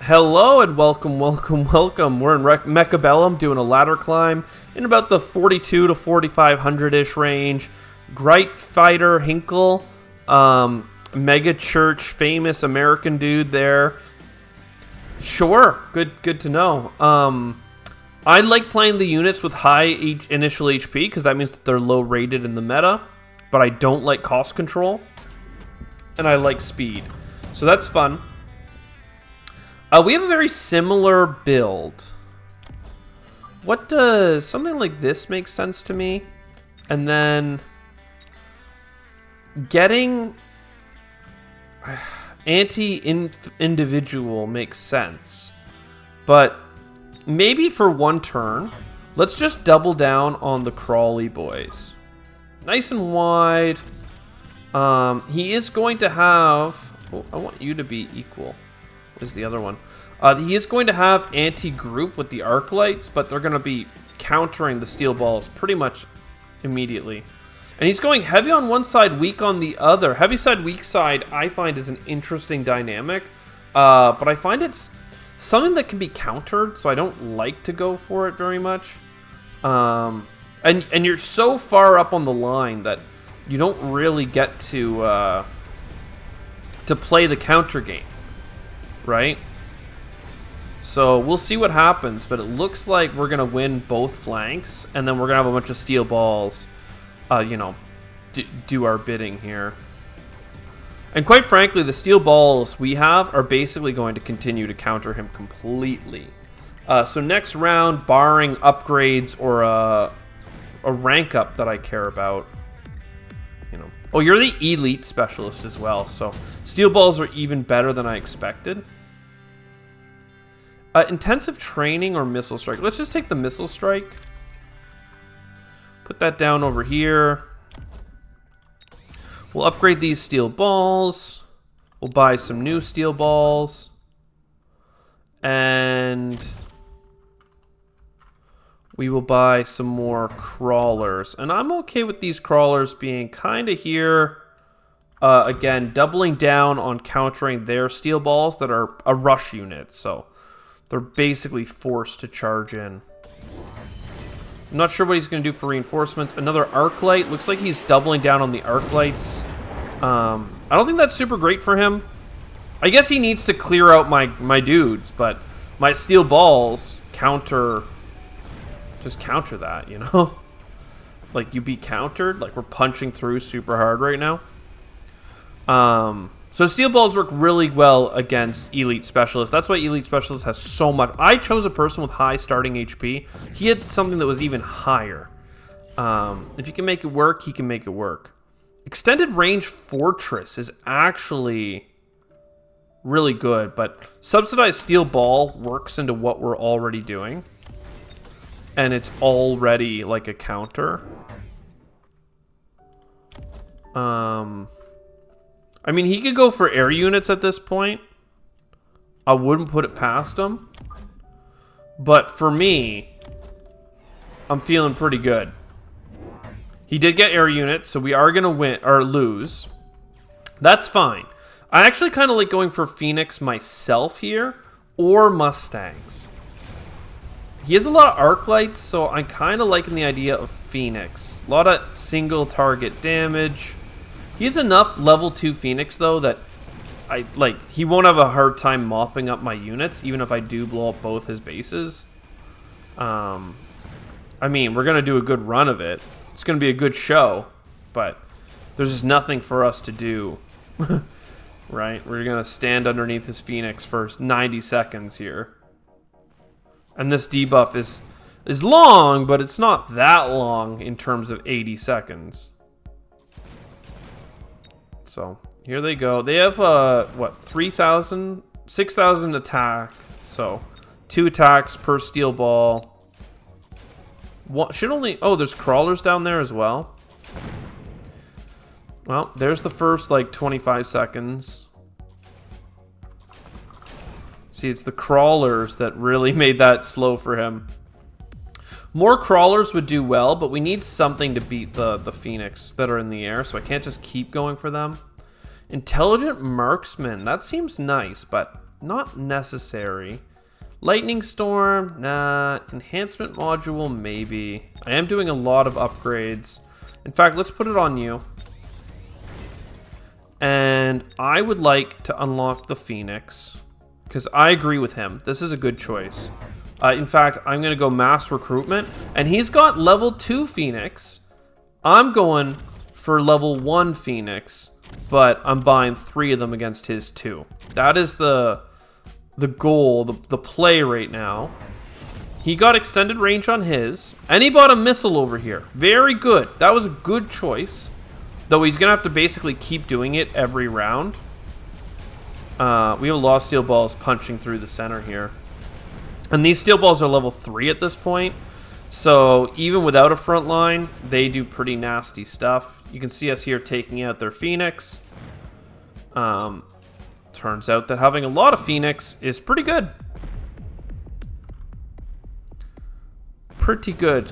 Hello and welcome. We're in Mechabellum doing a ladder climb in about the 42 to 4500-ish range. Great fighter Hinkle, mega church, famous American dude there. Sure, good to know. I like playing the units with high initial HP because that means that they're low rated in the meta, but I don't like cost control, and I like speed, so that's fun. We have a very similar build. What does something like this make sense to me? And then getting anti-individual makes sense. But maybe for one turn, let's just double down on the crawly boys. Nice and wide. He is going to have... Oh, I want you to be equal. Is the other one. He is going to have anti-group with the arc lights, but they're going to be countering the steel balls pretty much immediately. And he's going heavy on one side, weak on the other. Heavy side, weak side, I find is an interesting dynamic. But I find it's something that can be countered, so I don't like to go for it very much. And you're so far up on the line that you don't really get to play the counter game. Right? So we'll see what happens, but it looks like we're going to win both flanks, and then we're going to have a bunch of steel balls, do our bidding here. And quite frankly, the steel balls we have are basically going to continue to counter him completely. So next round, barring upgrades or a rank up that I care about, Oh, you're the elite specialist as well, so steel balls are even better than I expected. Intensive training or missile strike? Let's just take the missile strike. Put that down over here. We'll upgrade these steel balls. We'll buy some new steel balls. And we will buy some more crawlers. And I'm okay with these crawlers being kind of here. Again, doubling down on countering their steel balls that are a rush unit. So they're basically forced to charge in. I'm not sure what he's going to do for reinforcements. Another arc light. Looks like he's doubling down on the arc lights. I don't think that's super great for him. I guess he needs to clear out my dudes, but my steel balls just counter that, Like, you be countered. Like, we're punching through super hard right now. So steel balls work really well against elite specialists. That's why elite specialist has so much. I chose a person with high starting HP. He had something that was even higher. If you can make it work, he can make it work. Extended range fortress is actually really good, but subsidized steel ball works into what we're already doing. And it's already like a counter. I mean, he could go for air units at this point. I wouldn't put it past him. But for me, I'm feeling pretty good. He did get air units, so we are going to win or lose. That's fine. I actually kind of like going for Phoenix myself here, or Mustangs. He has a lot of arc lights, so I'm kind of liking the idea of Phoenix. A lot of single target damage. He has enough level 2 Phoenix, though, that he won't have a hard time mopping up my units, even if I do blow up both his bases. I mean, we're going to do a good run of it. It's going to be a good show, but there's just nothing for us to do. Right? We're going to stand underneath his Phoenix for 90 seconds here. And this debuff is long, but it's not that long in terms of 80 seconds. So, here they go. They have, 3,000? 6,000 attack. So, 2 attacks per steel ball. Should only... Oh, there's crawlers down there as well. Well, there's the first, 25 seconds. See, it's the crawlers that really made that slow for him. More crawlers would do well, but we need something to beat the Phoenix that are in the air, so I can't just keep going for them. Intelligent marksman, that seems nice, but not necessary. Lightning Storm, nah. Enhancement Module, maybe. I am doing a lot of upgrades. In fact, let's put it on you. And I would like to unlock the Phoenix, because I agree with him. This is a good choice. In fact, I'm going to go mass recruitment, and he's got level 2 Phoenix. I'm going for level 1 Phoenix, but I'm buying 3 of them against his 2. That is the goal, the play right now. He got extended range on his, and he bought a missile over here. Very good. That was a good choice. Though he's going to have to basically keep doing it every round. We have a lot of steel balls punching through the center here. And these steel balls are level 3 at this point. So even without a front line, they do pretty nasty stuff. You can see us here taking out their Phoenix. Turns out that having a lot of Phoenix is pretty good. Pretty good.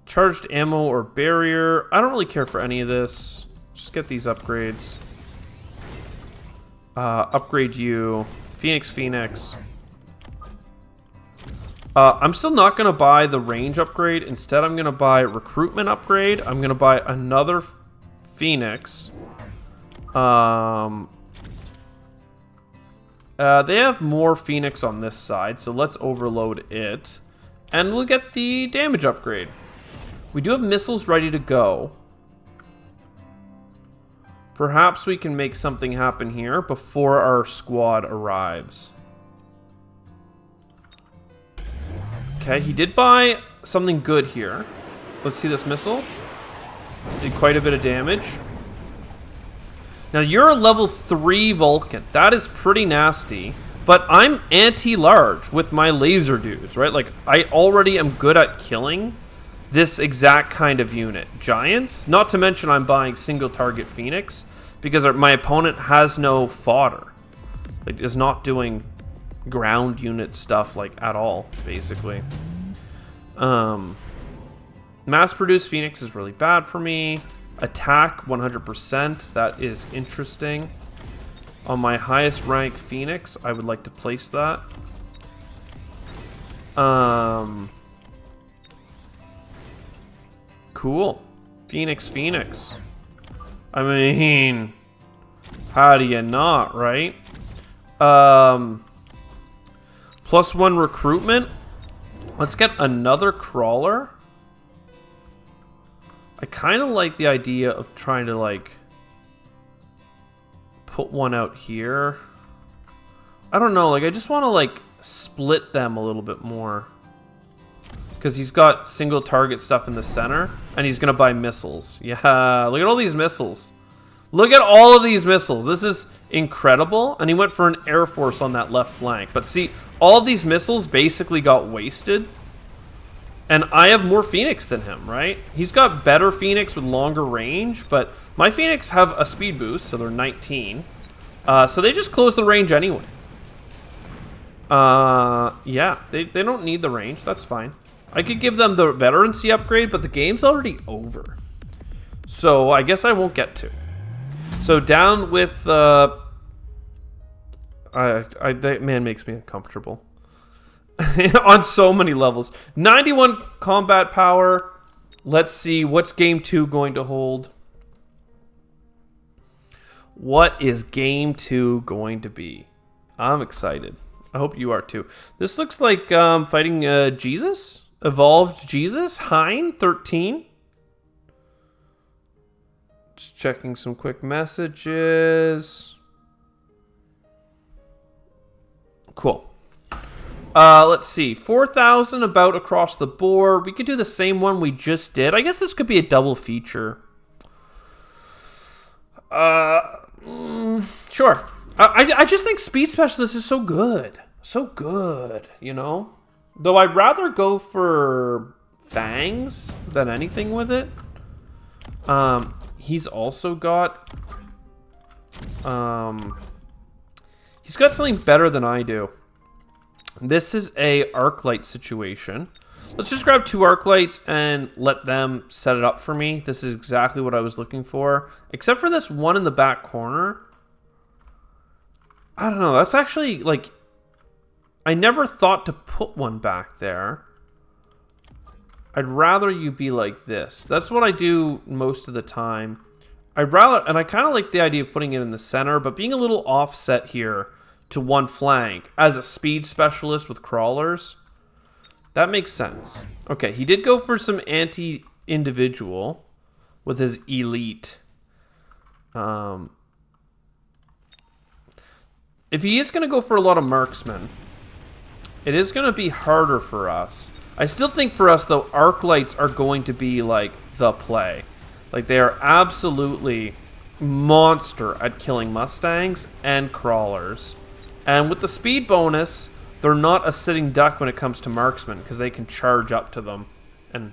Charged ammo or barrier. I don't really care for any of this. Just get these upgrades. Upgrade you. Phoenix. I'm still not going to buy the range upgrade. Instead, I'm going to buy recruitment upgrade. I'm going to buy another Phoenix. They have more Phoenix on this side, so let's overload it. And we'll get the damage upgrade. We do have missiles ready to go. Perhaps we can make something happen here before our squad arrives. Okay, he did buy something good here. Let's see this missile. Did quite a bit of damage. Now, you're a level 3 Vulcan. That is pretty nasty. But I'm anti-large with my laser dudes, right? Like, I already am good at killing this exact kind of unit. Giants, not to mention I'm buying single target Phoenix because my opponent has no fodder. Like, is not doing ground unit stuff like at all, basically. Mass produced Phoenix is really bad for me. Attack 100%, that is interesting. On my highest rank Phoenix, I would like to place that. Cool. Phoenix. I mean, how do you not, right? +1 recruitment. Let's get another crawler. I kind of like the idea of trying to, like, put one out here. I don't know, like, I just want to, like, split them a little bit more. Because he's got single target stuff in the center, and he's going to buy missiles. Yeah, look at all these missiles. Look at all of these missiles. This is incredible. And he went for an Air Force on that left flank. But see, all of these missiles basically got wasted. And I have more Phoenix than him, right? He's got better Phoenix with longer range, but my Phoenix have a speed boost, so they're 19. So they just close the range anyway. Yeah, they don't need the range. That's fine. I could give them the veterancy upgrade, but the game's already over. So I guess I won't get to. So down with... that man makes me uncomfortable. On so many levels. 91 combat power. Let's see, what's game 2 going to hold? What is game 2 going to be? I'm excited. I hope you are too. This looks like fighting Jesus? Evolved Jesus? Hein, 13. Just checking some quick messages. Cool. Let's see. 4,000 about across the board. We could do the same one we just did. I guess this could be a double feature. Sure. I just think Speed Specialist is so good. So good, you know? Though I'd rather go for Fangs than anything with it. He's also got... he's got something better than I do. This is a arc light situation. Let's just grab 2 arc lights and let them set it up for me. This is exactly what I was looking for. Except for this one in the back corner. I don't know. That's actually, like... I never thought to put one back there. I'd rather you be like this. That's what I do most of the time. I'd rather... And I kind of like the idea of putting it in the center, but being a little offset here to one flank as a speed specialist with crawlers, that makes sense. Okay, he did go for some anti-individual with his elite. If he is going to go for a lot of marksmen, it is going to be harder for us. I still think for us, though, arc lights are going to be, like, the play. Like, they are absolutely monster at killing Mustangs and crawlers. And with the speed bonus, they're not a sitting duck when it comes to marksmen, because they can charge up to them and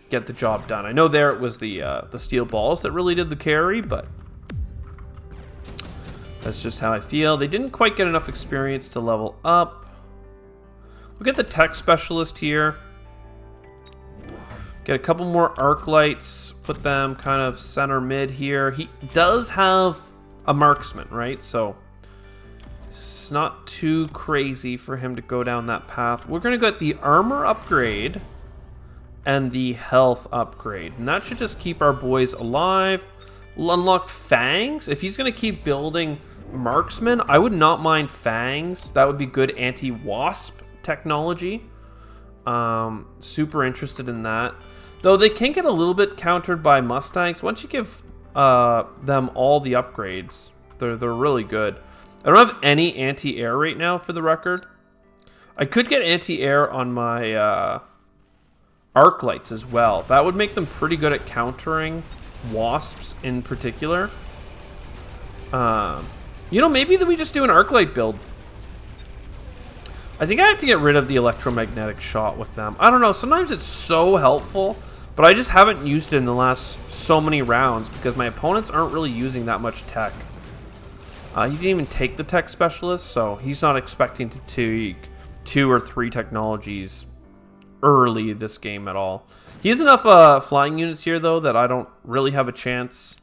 get the job done. I know there it was the steel balls that really did the carry, but that's just how I feel. They didn't quite get enough experience to level up. We'll get the tech specialist here. Get a couple more arc lights. Put them kind of center mid here. He does have a marksman, right? So it's not too crazy for him to go down that path. We're going to get the armor upgrade and the health upgrade. And that should just keep our boys alive. We'll unlock fangs. If he's going to keep building marksman, I would not mind fangs. That would be good anti-wasp technology. Super interested in that. Though they can get a little bit countered by Mustangs. Once you give them all the upgrades, they're really good. I don't have any anti-air right now, for the record. I could get anti-air on my arc lights as well. That would make them pretty good at countering wasps in particular. You know, maybe that we just do an arc light build. I think I have to get rid of the electromagnetic shot with them. I don't know. Sometimes it's so helpful, but I just haven't used it in the last so many rounds because my opponents aren't really using that much tech. He didn't even take the tech specialist, so he's not expecting to take 2 or 3 technologies early this game at all. He has enough flying units here, though, that I don't really have a chance.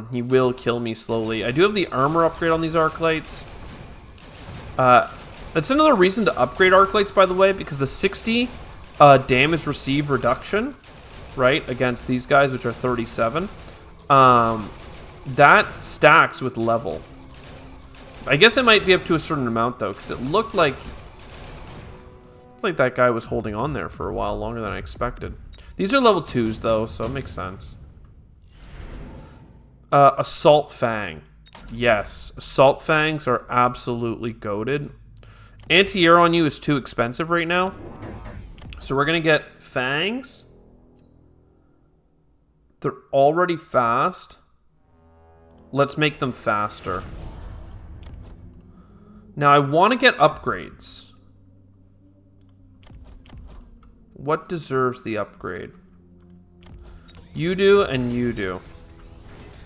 He will kill me slowly. I do have the armor upgrade on these arc lights. That's another reason to upgrade arc lights, by the way, because the 60 damage received reduction, right, against these guys, which are 37, that stacks with level. I guess it might be up to a certain amount, though, because it looked like that guy was holding on there for a while longer than I expected. These are level 2s, though, so it makes sense. Assault Fang. Yes, Assault Fangs are absolutely goated. Anti-air on you is too expensive right now. So we're going to get Fangs. They're already fast. Let's make them faster. Now I want to get upgrades. What deserves the upgrade? You do and you do.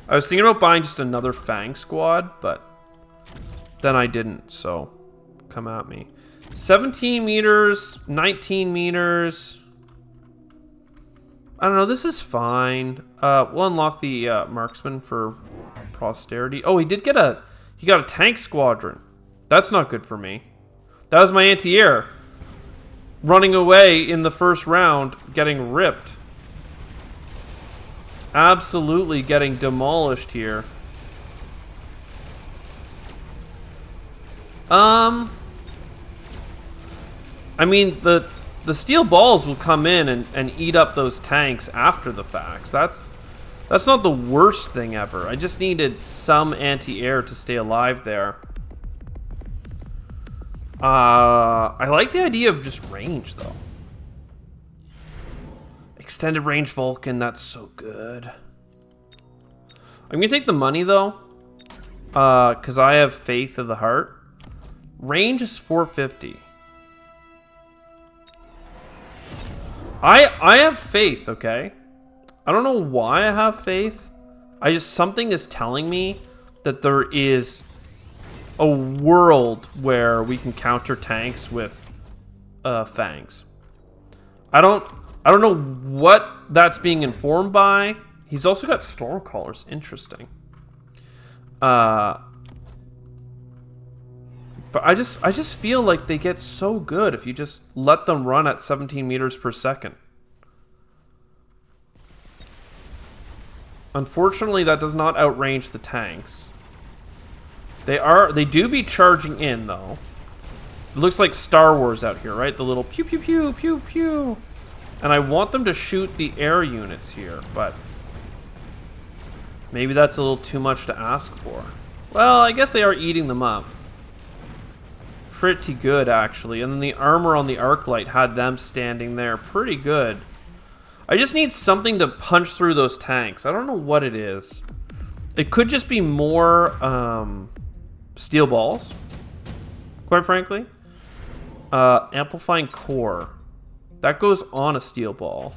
I was thinking about buying just another Fang squad, but then I didn't, so come at me. 17 meters, 19 meters. I don't know, this is fine. We'll unlock the marksman for posterity. Oh, he got a tank squadron. That's not good for me. That was my anti-air. Running away in the first round, getting ripped. Absolutely getting demolished here. I mean, the steel balls will come in and eat up those tanks after the fact. That's not the worst thing ever. I just needed some anti-air to stay alive there. I like the idea of just range, though. Extended range Vulcan, that's so good. I'm gonna take the money, though, because I have faith of the heart. Range is 450. I have faith, okay? I don't know why I have faith. Something is telling me that there is a world where we can counter tanks with fangs. I don't know what that's being informed by. He's also got Stormcallers. Interesting. But I just feel like they get so good if you just let them run at 17 meters per second. Unfortunately, that does not outrange the tanks. They do be charging in, though. It looks like Star Wars out here, right? The little pew pew pew pew pew. And I want them to shoot the air units here, but maybe that's a little too much to ask for. Well, I guess they are eating them up. Pretty good, actually. And then the armor on the arc light had them standing there. Pretty good. I just need something to punch through those tanks. I don't know what it is. It could just be more steel balls, quite frankly. Amplifying core. That goes on a steel ball.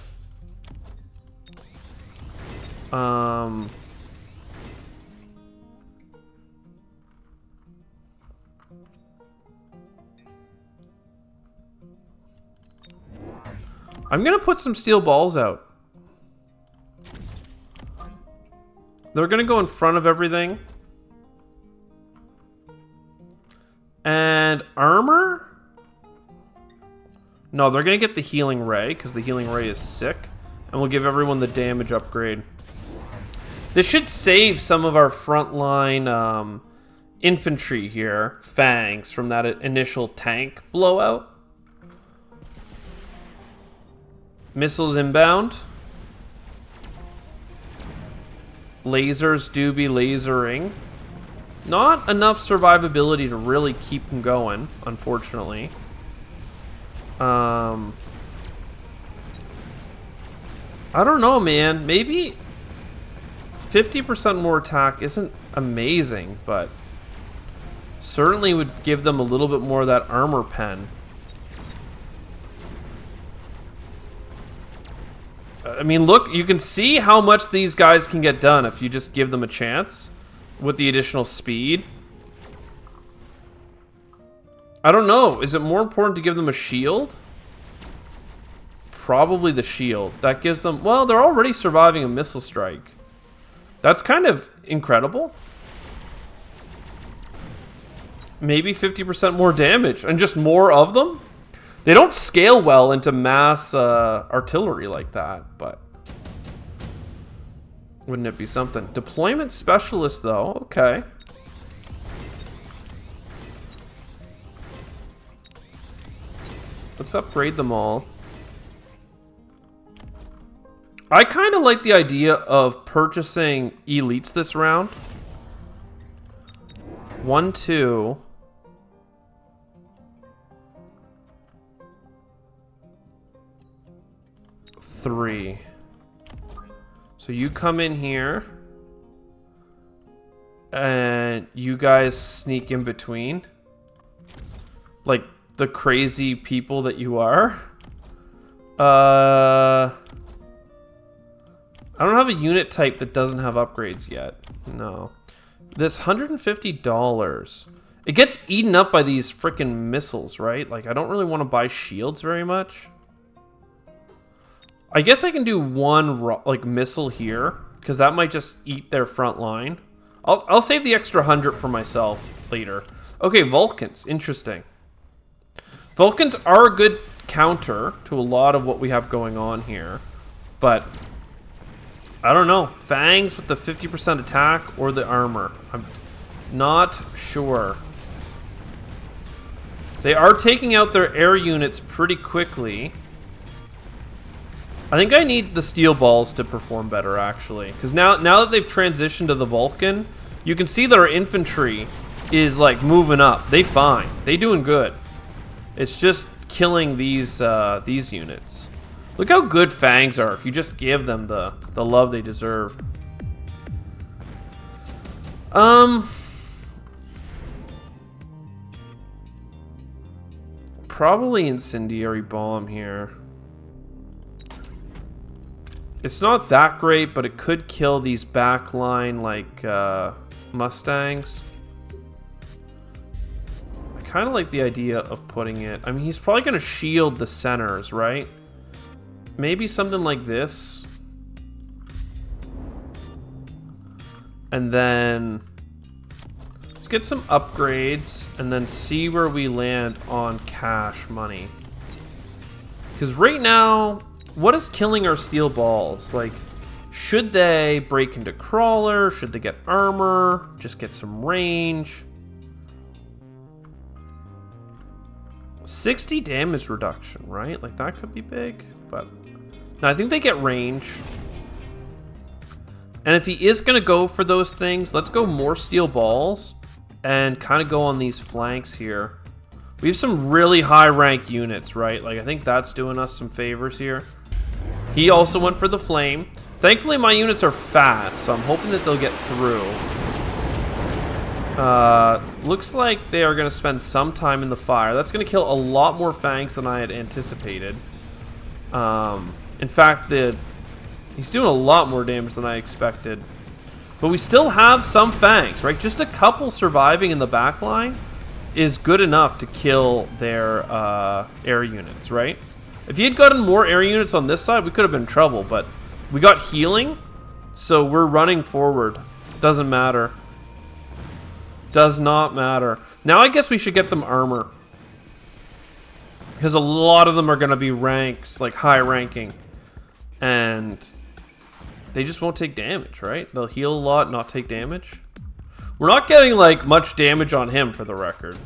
I'm gonna put some steel balls out. They're gonna go in front of everything. And armor? No, they're gonna get the healing ray, because the healing ray is sick. And we'll give everyone the damage upgrade. This should save some of our frontline infantry here, fangs, from that initial tank blowout. Missiles inbound. Lasers do be lasering. Not enough survivability to really keep them going, unfortunately. I don't know, man. Maybe 50% more attack isn't amazing, but certainly would give them a little bit more of that armor pen. I mean, look, you can see how much these guys can get done if you just give them a chance with the additional speed. I don't know. Is it more important to give them a shield? Probably the shield. That gives them... Well, they're already surviving a missile strike. That's kind of incredible. Maybe 50% more damage and just more of them? They don't scale well into mass artillery like that, but... Wouldn't it be something? Deployment specialist, though. Okay. Let's upgrade them all. I kind of like the idea of purchasing elites this round. 1, 2... 3. So you come in here and you guys sneak in between like the crazy people that you are. I don't have a unit type that doesn't have upgrades yet. No. This $150, it gets eaten up by these freaking missiles, right? Like, I don't really want to buy shields very much. I guess I can do one like missile here, because that might just eat their front line. I'll save the extra 100 for myself later. Okay, Vulcans, interesting. Vulcans are a good counter to a lot of what we have going on here, but I don't know. Fangs with the 50% attack or the armor. I'm not sure. They are taking out their air units pretty quickly. I think I need the steel balls to perform better, actually. Because now that they've transitioned to the Vulcan, you can see that our infantry is, like, moving up. They fine. They doing good. It's just killing these units. Look how good Fangs are if you just give them the love they deserve. Probably incendiary bomb here. It's not that great, but it could kill these backline, like, Mustangs. I kind of like the idea of putting it... I mean, he's probably going to shield the centers, right? Maybe something like this. And then... He's get some upgrades and then see where we land on cash money. Because right now, what is killing our steel balls? Like, should they break into crawler? Should they get armor? Just get some range? 60 damage reduction, right? Like, that could be big, but no, I think they get range. And if he is going to go for those things, let's go more steel balls and kind of go on these flanks here. We have some really high rank units, right? Like, I think that's doing us some favors here. He also went for the flame. Thankfully, my units are fast, so I'm hoping that they'll get through. Looks like they are going to spend some time in the fire. That's going to kill a lot more fangs than I had anticipated. In fact, he's doing a lot more damage than I expected. But we still have some fangs, right? Just a couple surviving in the back line is good enough to kill their air units, right? If he had gotten more air units on this side, we could have been in trouble. But we got healing, so we're running forward. Doesn't matter. Does not matter. Now I guess we should get them armor. Because a lot of them are going to be ranks, like high ranking. And they just won't take damage, right? They'll heal a lot, not take damage. We're not getting like much damage on him, for the record.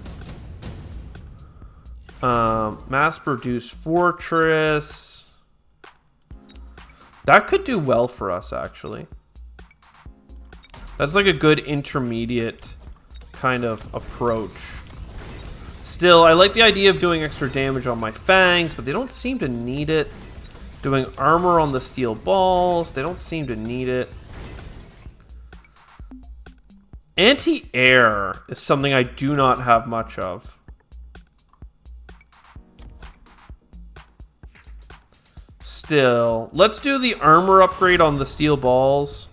Mass produce fortress. That could do well for us, actually. That's like a good intermediate kind of approach. Still, I like the idea of doing extra damage on my fangs, but they don't seem to need it. Doing armor on the steel balls, they don't seem to need it. Anti-air is something I do not have much of. Still, let's do the armor upgrade on the steel balls.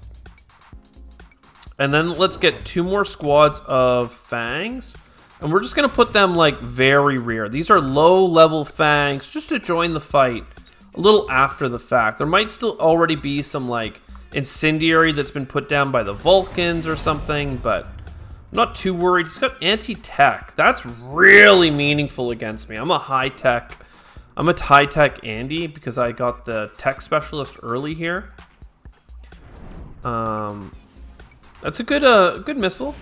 And then let's get 2 more squads of fangs. And we're just going to put them like very rear. These are low level fangs just to join the fight a little after the fact. There might still already be some like incendiary that's been put down by the Vulcans or something, but I'm not too worried. He's got anti-tech. That's really meaningful against me. I'm a high-tech Andy because I got the tech specialist early here. That's a good missile.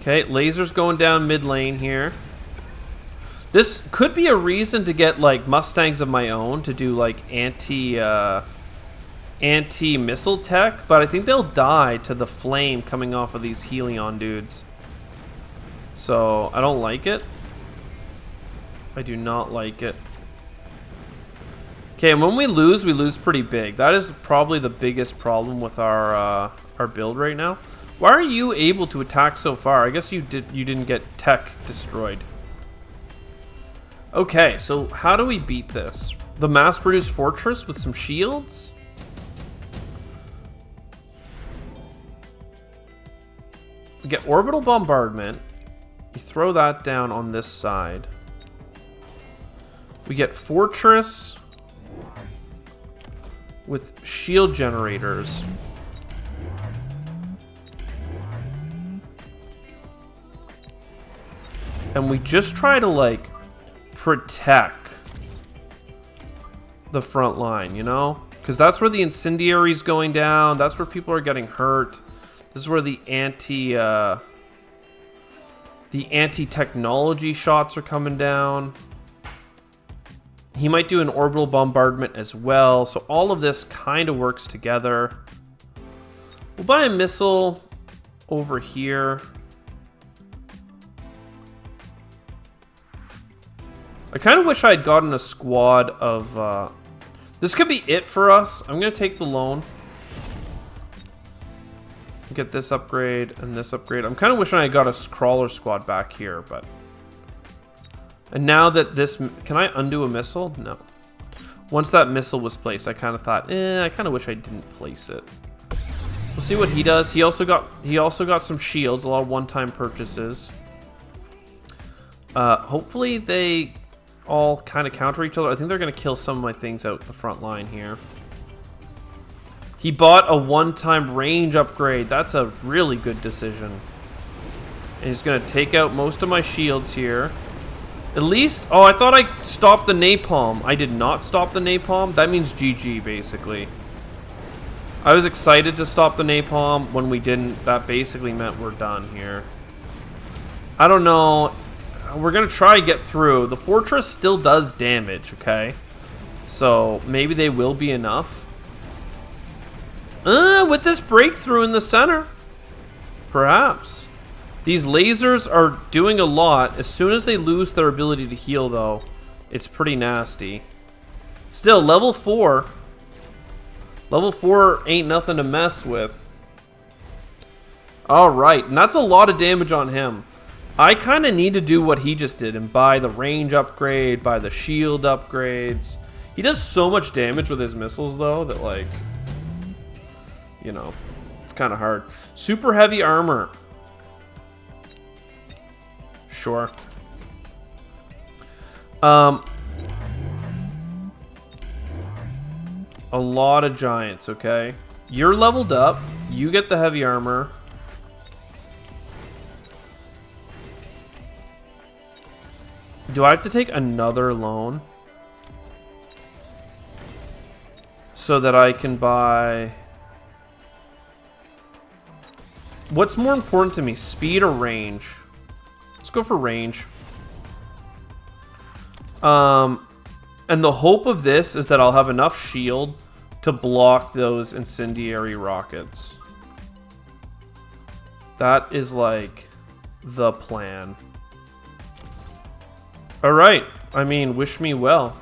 Okay, lasers going down mid lane here. This could be a reason to get like Mustangs of my own to do like anti-missile tech, but I think they'll die to the flame coming off of these Helion dudes. So I don't like it. I do not like it. Okay, and when we lose pretty big. That is probably the biggest problem with our build right now. Why are you able to attack so far? I guess you didn't get tech destroyed. Okay, so how do we beat this? The mass-produced fortress with some shields? We get orbital bombardment. You throw that down on this side. We get fortress with shield generators. And we just try to like protect the front line, you know? Because that's where the incendiary's going down. That's where people are getting hurt. This is where the anti-technology shots are coming down. He might do an orbital bombardment as well. So all of this kind of works together. We'll buy a missile over here. I kind of wish I had gotten a squad of... this could be it for us. I'm going to take the loan. Get this upgrade and this upgrade. I'm kind of wishing I got a crawler squad back here, but... And now that this... Can I undo a missile? No. Once that missile was placed, I kind of thought, I kind of wish I didn't place it. We'll see what he does. He also got some shields, a lot of one-time purchases. Hopefully they all kind of counter each other. I think they're going to kill some of my things out the front line here. He bought a one-time range upgrade. That's a really good decision. And he's going to take out most of my shields here. At least... Oh, I thought I stopped the napalm. I did not stop the napalm. That means GG, basically. I was excited to stop the napalm. When we didn't, that basically meant we're done here. I don't know. We're going to try to get through. The fortress still does damage, okay? So, maybe they will be enough. With this breakthrough in the center. Perhaps. These lasers are doing a lot. As soon as they lose their ability to heal, though, it's pretty nasty. Still, level 4. Level 4 ain't nothing to mess with. Alright, and that's a lot of damage on him. I kind of need to do what he just did and buy the range upgrade, buy the shield upgrades. He does so much damage with his missiles, though, that, like... You know, it's kind of hard. Super heavy armor. Sure. A lot of giants, okay? You're leveled up. You get the heavy armor. Do I have to take another loan? So that I can buy... What's more important to me, speed or range? Let's go for range. And the hope of this is that I'll have enough shield to block those incendiary rockets. That is like the plan. Alright, I mean, wish me well.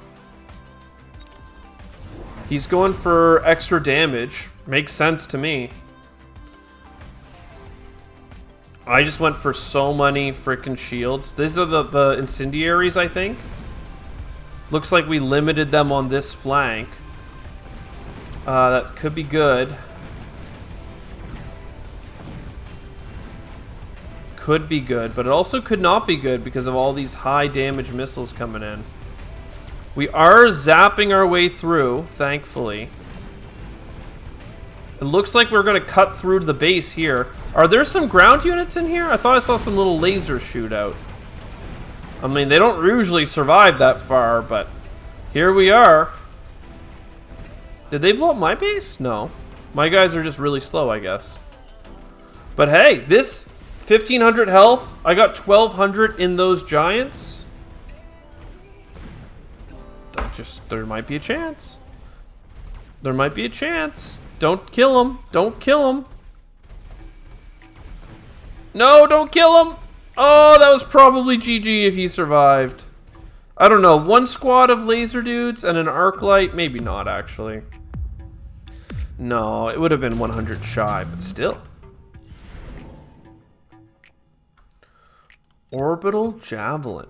He's going for extra damage. Makes sense to me. I just went for so many freaking shields. These are the incendiaries, I think. Looks like we limited them on this flank. That could be good. Could be good, but it also could not be good because of all these high damage missiles coming in. We are zapping our way through, thankfully. It looks like we're going to cut through to the base here. Are there some ground units in here? I thought I saw some little lasers shoot out. I mean, they don't usually survive that far, but here we are. Did they blow up my base? No. My guys are just really slow, I guess. But hey, this 1,500 health, I got 1,200 in those giants. There might be a chance. There might be a chance. Don't kill him. Don't kill him. No, don't kill him. Oh, that was probably GG if he survived. I don't know. One squad of laser dudes and an arc light. Maybe not, actually. No, it would have been 100 shy, but still. Orbital Javelin.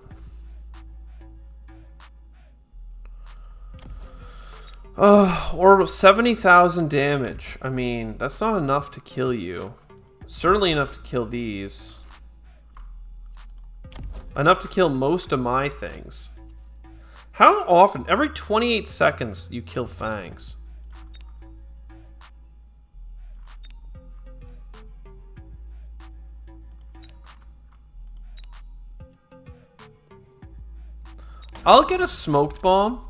Or 70,000 damage. I mean, that's not enough to kill you. Certainly enough to kill these. Enough to kill most of my things. How often? Every 28 seconds you kill fangs. I'll get a smoke bomb.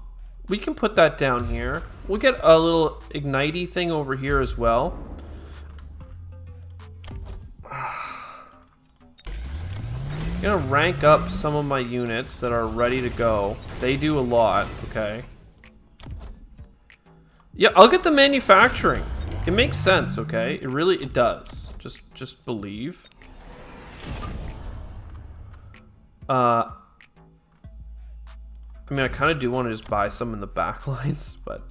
We can put that down here. We'll get a little ignitey thing over here as well. I'm gonna rank up some of my units that are ready to go. They do a lot, okay. Yeah, I'll get the manufacturing. It makes sense, okay? It does. Just believe. I mean, I kind of do want to just buy some in the back lines, but...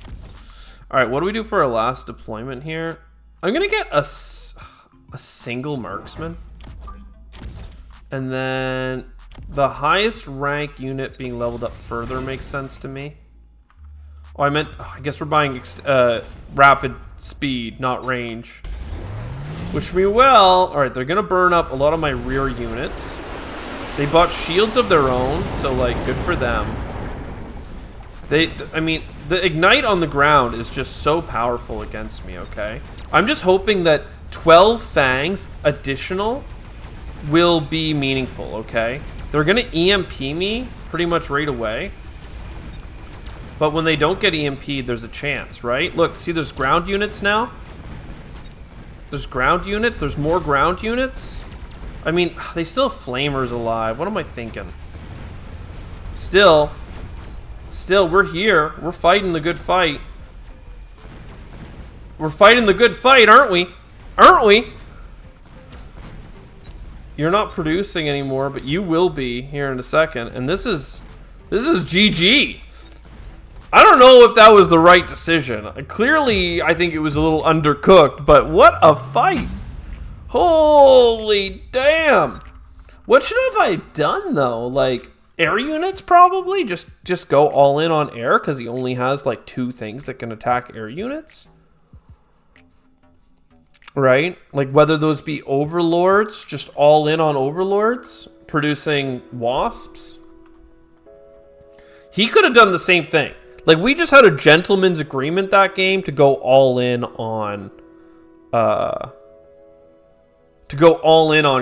Alright, what do we do for our last deployment here? I'm going to get a single marksman. And then the highest rank unit being leveled up further makes sense to me. Oh, I guess we're buying rapid speed, not range. Wish me well. Alright, they're going to burn up a lot of my rear units. They bought shields of their own, so, like, good for them. I mean, The ignite on the ground is just so powerful against me, okay? I'm just hoping that 12 fangs additional will be meaningful, okay? They're gonna EMP me pretty much right away. But when they don't get EMP'd, there's a chance, right? Look, see there's ground units now? There's ground units, there's more ground units. I mean, they still have flamers alive. What am I thinking? Still, we're here. We're fighting the good fight. We're fighting the good fight, aren't we? Aren't we? You're not producing anymore, but you will be here in a second. And this is GG. I don't know if that was the right decision. Clearly, I think it was a little undercooked, but what a fight. Holy damn. What should have I done, though? Like, air units, probably? Just go all in on air, because he only has, like, 2 things that can attack air units? Right? Like, whether those be overlords, just all in on overlords, producing wasps. He could have done the same thing. Like, we just had a gentleman's agreement that game to go all in on,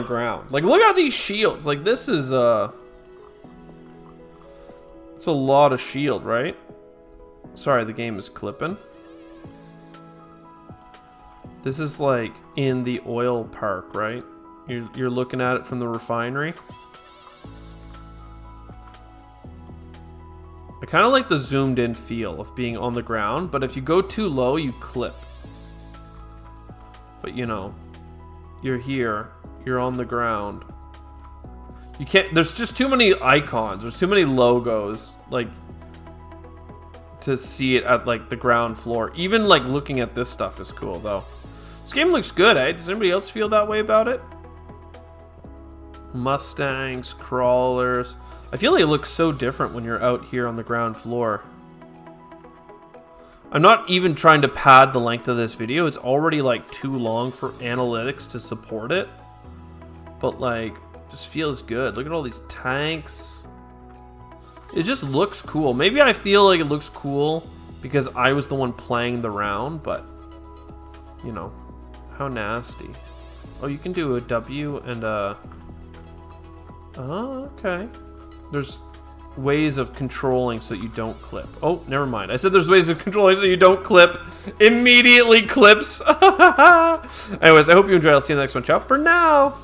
ground. Like, look at these shields. Like, this is, it's a lot of shield, right? Sorry, the game is clipping. This is like in the oil park, right? You're looking at it from the refinery. I kind of like the zoomed in feel of being on the ground, but if you go too low, you clip. But you know, you're here, you're on the ground. You can't, there's just too many icons, there's too many logos, like, to see it at like the ground floor. Even like looking at this stuff is cool though. This game looks good, eh? Does anybody else feel that way about it? Mustangs, crawlers. I feel like it looks so different when you're out here on the ground floor. I'm not even trying to pad the length of this video. It's already like too long for analytics to support it. But like, just feels good. Look at all these tanks. It just looks cool. Maybe I feel like it looks cool because I was the one playing the round, but you know, how nasty. Oh, you can do a W and a... Oh, okay. There's ways of controlling so you don't clip. Oh, never mind. I said there's ways of controlling so you don't clip. Immediately clips. Anyways, I hope you enjoyed. I'll see you in the next one. Ciao for now.